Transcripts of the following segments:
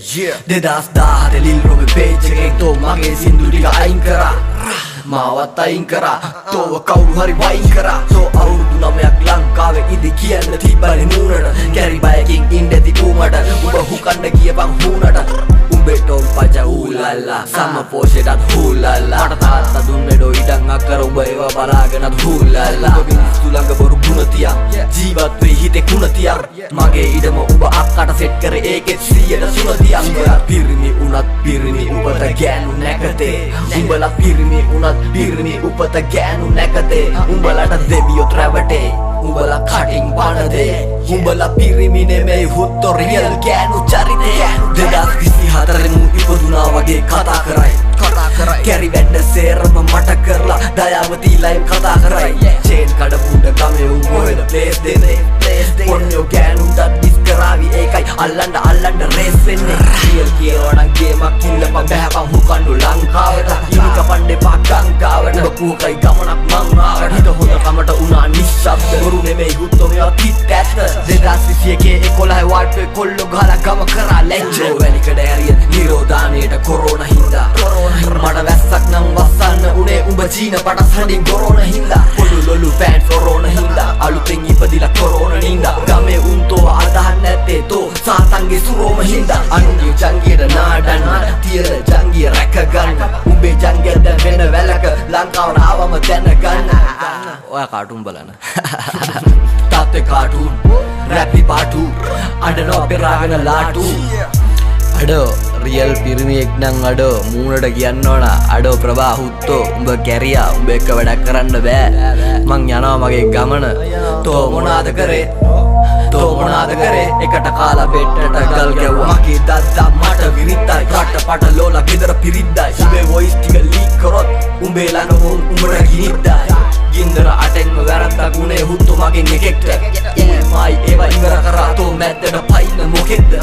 දෙදස් දාහට ලිල් රොබ පේජ් එකෙන් තෝ මගේ සින්දු ටික අයින් කරා මාවත් අයින් කරා තෝව කවුරු හරි වයින් කරා තෝ අවුරුදු 9ක් ලංකාවේ ඉදි කියන්න තිබ්බනේ මූණට කැරිබයකින් ඉඳි කුමට උඹ හුකන්න ගියපන් හුණට උඹටෝ පජා ඌලල්ලා සම පෝෂෙටත් හූලල්ලා මට තාත්තා දුන්නේ ඩෝ ඉඩම් අක්කර උඹ ඒවා බලාගෙනත් හූලල්ලා උඹ මිනිස්සු ළඟ බොරු ගුණ තියන් ජීවත් වෙයි හිතේ කුණ තියන් මගේ ඉඩම උඹ අක්කට සෙට් කරේ ඒකෙත් 100ට සුණ තියන් උඹලා පිරිමි උනත් පිරිමි උඹට ගෑනු නැකතේ උඹලා පිරිමි උනත් පිරිමි උපත ගෑනු නැකතේ උඹලට දෙවියොත් රැවටේ උඹලා කටින් පණදේ උඹලා පිරිමි නෙමෙයි හුත්තෝ රියල් ගෑනු චරිතේ 2024 මු ඉපදුනා වගේ කතා කරයි කැරි වැඩ සේරම මට කරලා දයාවති ලයිව් කතා කරයි චේන් කඩපුඩ ගමේ උඹෙල ප්ලේස් දෙනේ පොන්නෝ ගෑනුන්ට ඩිස් කරાવી ඒකයි අල්ලන්න රේස් වෙන්නේ රියල් කියවනම් ගේමක් කිල්ලපන් බෑපන් හුකන්නු ලංකාවට ඉනි කපන්න එපා ගංගාවට බකුවකයි ගමනක් මං ආවට හිත හොඳ කමට උනා නිශ්ශබ්ද බොරු නෙමෙයි හුත්තෝ මේවා කිත් ඇත්ත 2021 11 වාට්ටේ කොල්ලෝ ගහලා ගම කරා ලැජ්ජ වැලිකඩ ඇරිය නිරෝධානයට කොරෝනා හින්දා මට වැස්සක් නම් වස්සන්න උනේ උඹ චීන පටස් හඬින් කොරෝනා හින්දා පොළු ලොලු ෆෑන්ස් කොරෝනා හින්දා අලුතෙන් ඉපදිලා කොරෝනා නින්දා ගමේ උන්තෝ අදහන් නැත්තේ තෝ සාතන්ගේ සුරෝම හින්දා අනුගේ ජංගියට නාඩන්න තියර ජංගිය රැක ගන්න උඹේ ජංගිය දැන් වෙන වැලක ලංකාවට ආවම දැනගන්න ඔයා කාටුන් බලන්න තාත්තේ කාටුන් රැපි පාටු අඬනවා පෙරාගෙන ලාටු අඩෝ රියල් පිරිමියෙක් නම් අඩෝ මූණට කියන්න ඕන අඩෝ ප්‍රභා හුත්තෝ උඹ කැරියා උඹ එක්ක වැඩක් කරන්න බෑ මං යනවා මගේ ගමන තෝ මොනාද කරේ එකට කාලා බෙට්ටට ගල් ගැව්වා මගේ දද්දා මට විරිද්දයි රට පට ලෝලා ගෙදර පිරිද්දයි උඹේ වොයිස් ටික ලීක් කරොත් උඹේ ළඟ උඹට ගිනිද්දයි ගින්දර අටෙන්ම වැරද්දක් උනේ හුත්තෝ මගෙන් එකෙක්ට මයි ඒවා ඉවර කරා තෝ මැද්දට පයින්න මොකෙද්ද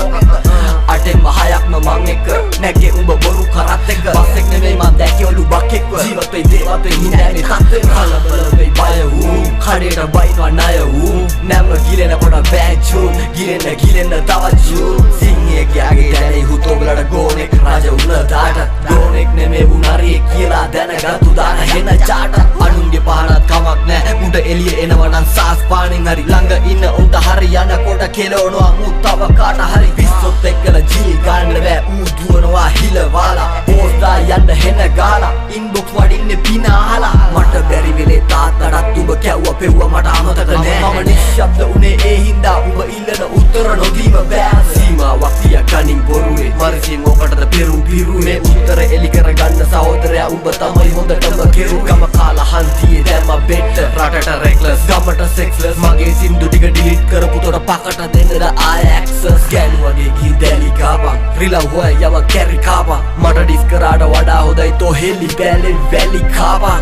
අටෙන්ම හයක්ම මං එක්ක නැගේ උඹ බොරු කරත් එක්ක බස් එක නෙමෙයි මං දැක්කේ ඔලු බක් එක්ක ජීවත් වෙයි දේවත් වෙයි හිඳන්නේ තත්ත්වේ කලබල වෙයි බය වූ කඩේට බයිනවා ණය වූ නැම ගිලෙනකොට බෑචුන් ගිලෙන්න තවත් ජූන් සිංහයෙක්ගේ දැනේ හුතෝ වලට ගෝනෙක් රජ උන දාට ගෝනෙක් නෙමෙයි උනාරියෙක් කියලා දැනගත්තු දාන හෙන චාට අනුන්ගේ පහනත් කමක් නෑ උන්ට එළිය එනවනම් සාස් පාණෙන් හරි ළඟ ඉන්න උන්ට හරි යනකොට කෙලවනවා මුත්තව කාට හරි පිස්සොත් එක්කලා ජී ගන්න බෑ ඌ දුවනවා හිලවාලා පෝස්ටා යන්න හෙන ගාලා ඉන්බොක්ස් වඩින්නේ පිනාලා මට බැරි වෙලේ තාත්තටත් උඹ කැව්වා පෙව්වා මට අමතක නෑ මම නිශ්ශබ්ද උනේ ඒ හින්දා උඹ ඉල්ලන උත්තර නොදීම බෑ සීමාවක් තියා ගනින් බොරුවේ මරසින් ඔකටද පෙරු පිරුවේ උත්තර එලි කරගන්න සහෝදරයා උඹ තමයි හොඳටම කෙරු ගම කාලා හන්තියේ දැම්ම බෙට්ට රටට රෙක්ලස් ගමට සෙක්ස්ලස් මගේ සින්දු ටික ඩිලීට් කරපු තොර පකට දෙන්නද ආය ඇක්සස් ගෑනු වගේ ගී දැලි කාපන් රිලව් හොය යව කැරි කාපන් මට ඩිස් කරාට වඩා හොඳයි තෝ හෙලි බැලේ වැලි කාපන්